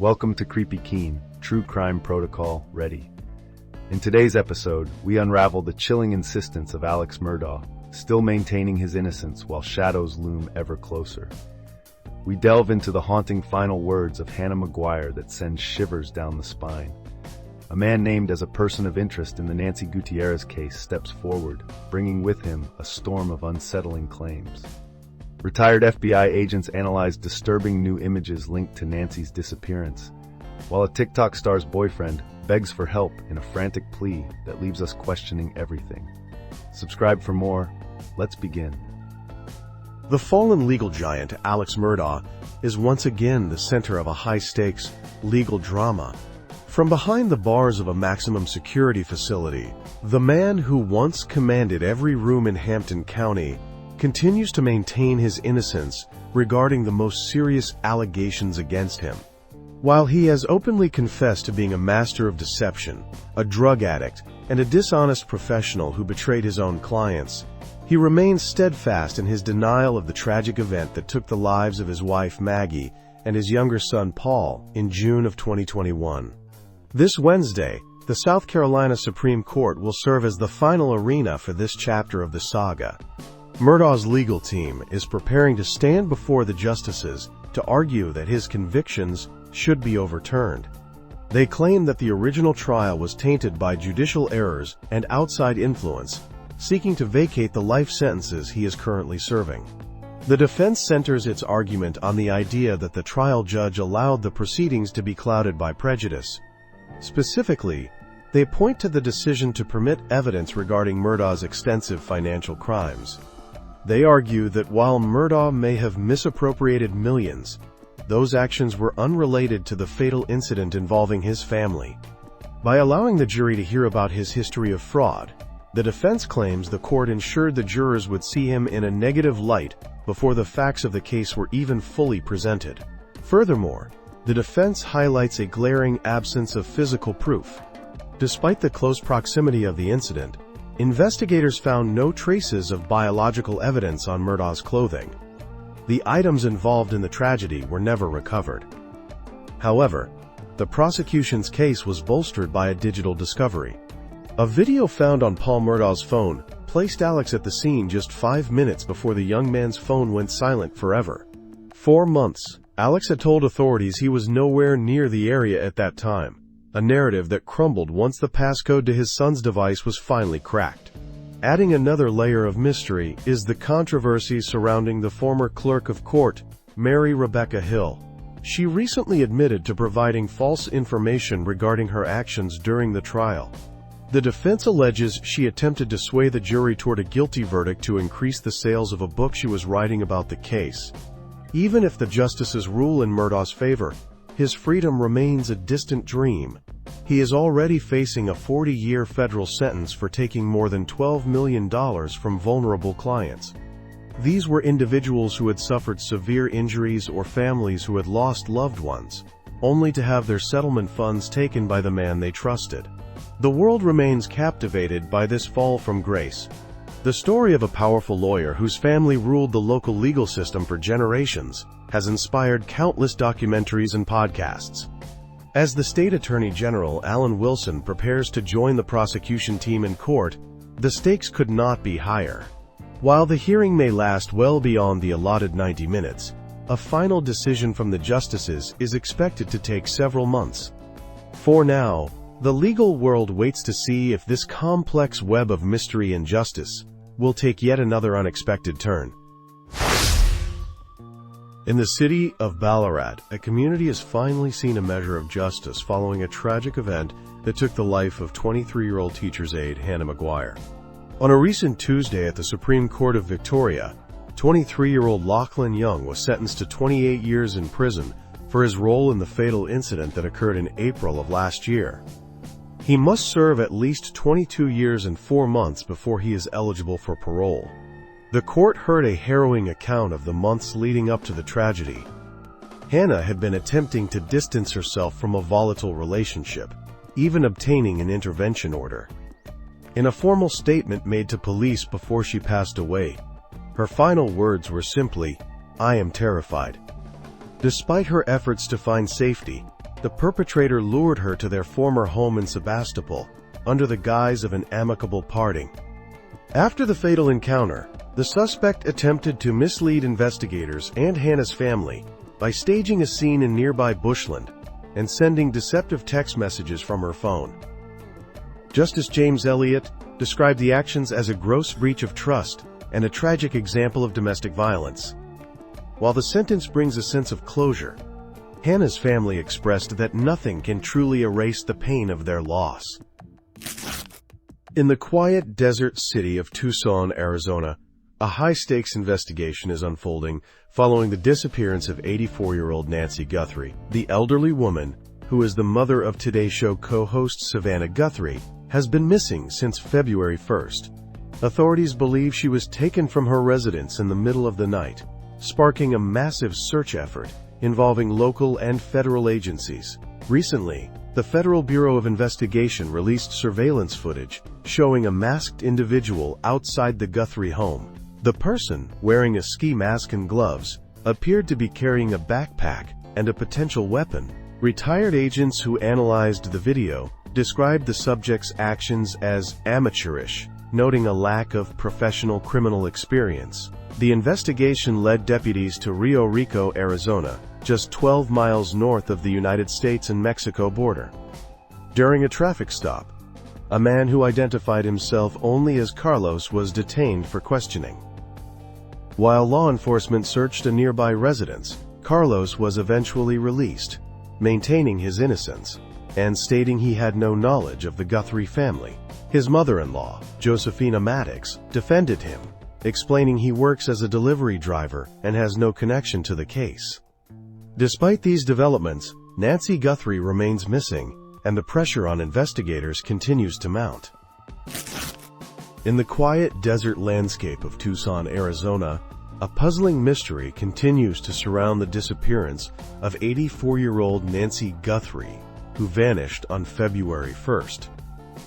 Welcome to Creepy Keen, True Crime Protocol Ready. In today's episode, we unravel the chilling insistence of Alex Murdaugh, still maintaining his innocence while shadows loom ever closer. We delve into the haunting final words of Hannah Maguire that send shivers down the spine. A man named as a person of interest in the Nancy Gutierrez case steps forward, bringing with him a storm of unsettling claims. Retired FBI agents analyze disturbing new images linked to Nancy's disappearance, while a TikTok star's boyfriend begs for help in a frantic plea that leaves us questioning everything. Subscribe for more. Let's begin. The fallen legal giant Alex Murdaugh is once again the center of a high-stakes legal drama. From behind the bars of a maximum security facility, the man who once commanded every room in Hampton County continues to maintain his innocence regarding the most serious allegations against him. While he has openly confessed to being a master of deception, a drug addict, and a dishonest professional who betrayed his own clients, he remains steadfast in his denial of the tragic event that took the lives of his wife Maggie and his younger son Paul in June of 2021. This Wednesday, the South Carolina Supreme Court will serve as the final arena for this chapter of the saga. Murdaugh's legal team is preparing to stand before the justices to argue that his convictions should be overturned. They claim that the original trial was tainted by judicial errors and outside influence, seeking to vacate the life sentences he is currently serving. The defense centers its argument on the idea that the trial judge allowed the proceedings to be clouded by prejudice. Specifically, they point to the decision to permit evidence regarding Murdaugh's extensive financial crimes. They argue that while Murdaugh may have misappropriated millions, those actions were unrelated to the fatal incident involving his family. By allowing the jury to hear about his history of fraud, the defense claims the court ensured the jurors would see him in a negative light before the facts of the case were even fully presented. Furthermore, the defense highlights a glaring absence of physical proof. Despite the close proximity of the incident, investigators found no traces of biological evidence on Murdaugh's clothing. The items involved in the tragedy were never recovered. However, the prosecution's case was bolstered by a digital discovery. A video found on Paul Murdaugh's phone placed Alex at the scene just 5 minutes before the young man's phone went silent forever. 4 months, Alex had told authorities he was nowhere near the area at that time, a narrative that crumbled once the passcode to his son's device was finally cracked. Adding another layer of mystery is the controversy surrounding the former clerk of court, Mary Rebecca Hill. She recently admitted to providing false information regarding her actions during the trial. The defense alleges she attempted to sway the jury toward a guilty verdict to increase the sales of a book she was writing about the case. Even if the justices rule in Murdaugh's favor, his freedom remains a distant dream. He is already facing a 40-year federal sentence for taking more than $12 million from vulnerable clients. These were individuals who had suffered severe injuries or families who had lost loved ones, only to have their settlement funds taken by the man they trusted. The world remains captivated by this fall from grace. The story of a powerful lawyer whose family ruled the local legal system for generations has inspired countless documentaries and podcasts. As the State Attorney General Alan Wilson prepares to join the prosecution team in court, the stakes could not be higher. While the hearing may last well beyond the allotted 90 minutes, a final decision from the justices is expected to take several months. For now, the legal world waits to see if this complex web of mystery and justice will take yet another unexpected turn. In the city of Ballarat, a community has finally seen a measure of justice following a tragic event that took the life of 23-year-old teacher's aide Hannah Maguire. On a recent Tuesday at the Supreme Court of Victoria, 23-year-old Lachlan Young was sentenced to 28 years in prison for his role in the fatal incident that occurred in April of last year. He must serve at least 22 years and 4 months before he is eligible for parole. The court heard a harrowing account of the months leading up to the tragedy. Hannah had been attempting to distance herself from a volatile relationship, even obtaining an intervention order. In a formal statement made to police before she passed away, her final words were simply, "I am terrified." Despite her efforts to find safety, the perpetrator lured her to their former home in Sebastopol under the guise of an amicable parting. After the fatal encounter, the suspect attempted to mislead investigators and Hannah's family by staging a scene in nearby bushland and sending deceptive text messages from her phone. Justice James Elliott described the actions as a gross breach of trust and a tragic example of domestic violence. While the sentence brings a sense of closure, Hannah's family expressed that nothing can truly erase the pain of their loss. In the quiet desert city of Tucson, Arizona, a high-stakes investigation is unfolding following the disappearance of 84-year-old Nancy Guthrie. The elderly woman, who is the mother of Today Show co-host Savannah Guthrie, has been missing since February 1st. Authorities believe she was taken from her residence in the middle of the night, sparking a massive search effort involving local and federal agencies. Recently, the Federal Bureau of Investigation released surveillance footage showing a masked individual outside the Guthrie home. The person, wearing a ski mask and gloves, appeared to be carrying a backpack and a potential weapon. Retired agents who analyzed the video described the subject's actions as amateurish, noting a lack of professional criminal experience. The investigation led deputies to Rio Rico, Arizona, just 12 miles north of the United States and Mexico border. During a traffic stop, a man who identified himself only as Carlos was detained for questioning. While law enforcement searched a nearby residence, Carlos was eventually released, maintaining his innocence and stating he had no knowledge of the Guthrie family. His mother-in-law, Josephina Maddox, defended him, explaining he works as a delivery driver and has no connection to the case. Despite these developments, Nancy Guthrie remains missing, and the pressure on investigators continues to mount. In the quiet desert landscape of Tucson, Arizona, a puzzling mystery continues to surround the disappearance of 84-year-old Nancy Guthrie, who vanished on February 1st.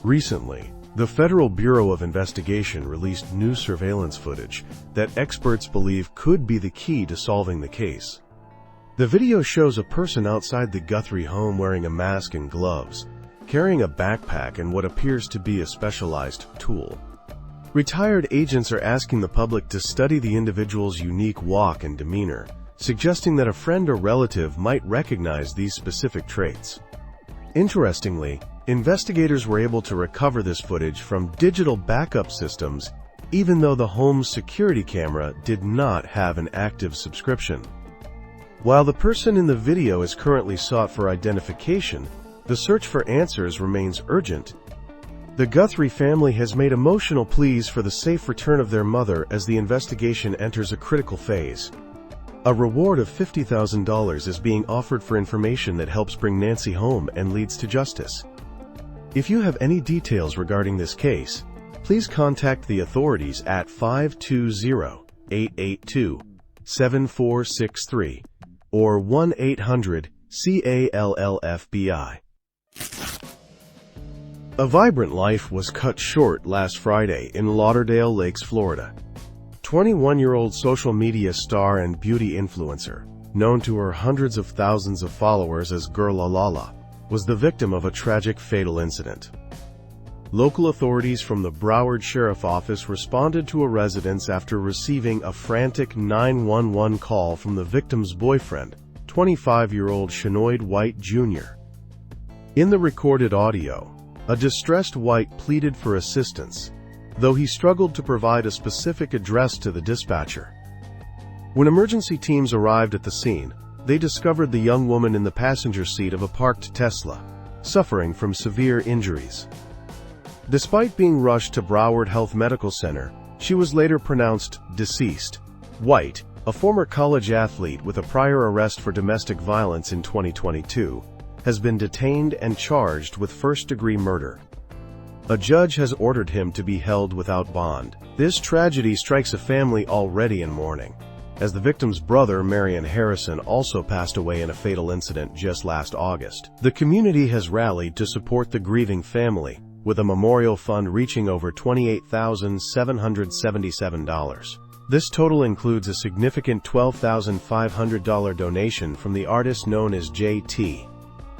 Recently, the Federal Bureau of Investigation released new surveillance footage that experts believe could be the key to solving the case. The video shows a person outside the Guthrie home wearing a mask and gloves, carrying a backpack and what appears to be a specialized tool. Retired agents are asking the public to study the individual's unique walk and demeanor, suggesting that a friend or relative might recognize these specific traits. Interestingly, investigators were able to recover this footage from digital backup systems, even though the home's security camera did not have an active subscription. While the person in the video is currently sought for identification, the search for answers remains urgent. The Guthrie family has made emotional pleas for the safe return of their mother as the investigation enters a critical phase. A reward of $50,000 is being offered for information that helps bring Nancy home and leads to justice. If you have any details regarding this case, please contact the authorities at 520-882-7463 or 1-800-CALL-FBI. A vibrant life was cut short last Friday in Lauderdale Lakes, Florida. 21-year-old social media star and beauty influencer, known to her hundreds of thousands of followers as Girl Lala, was the victim of a tragic fatal incident. Local authorities from the Broward Sheriff Office responded to a residence after receiving a frantic 911 call from the victim's boyfriend, 25-year-old Shanoid White Jr. In the recorded audio, a distressed White pleaded for assistance, though he struggled to provide a specific address to the dispatcher. When emergency teams arrived at the scene, they discovered the young woman in the passenger seat of a parked Tesla, suffering from severe injuries. Despite being rushed to Broward Health Medical Center, she was later pronounced deceased. White, a former college athlete with a prior arrest for domestic violence in 2022, has been detained and charged with first-degree murder. A judge has ordered him to be held without bond. This tragedy strikes a family already in mourning, as the victim's brother, Marion Harrison, also passed away in a fatal incident just last August. The community has rallied to support the grieving family, with a memorial fund reaching over $28,777. This total includes a significant $12,500 donation from the artist known as JT.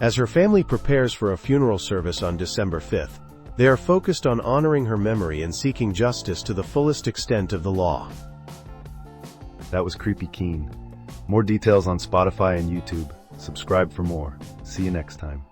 As her family prepares for a funeral service on December 5th, they are focused on honoring her memory and seeking justice to the fullest extent of the law. That was Creepy Keen. More details on Spotify and YouTube. Subscribe for more. See you next time.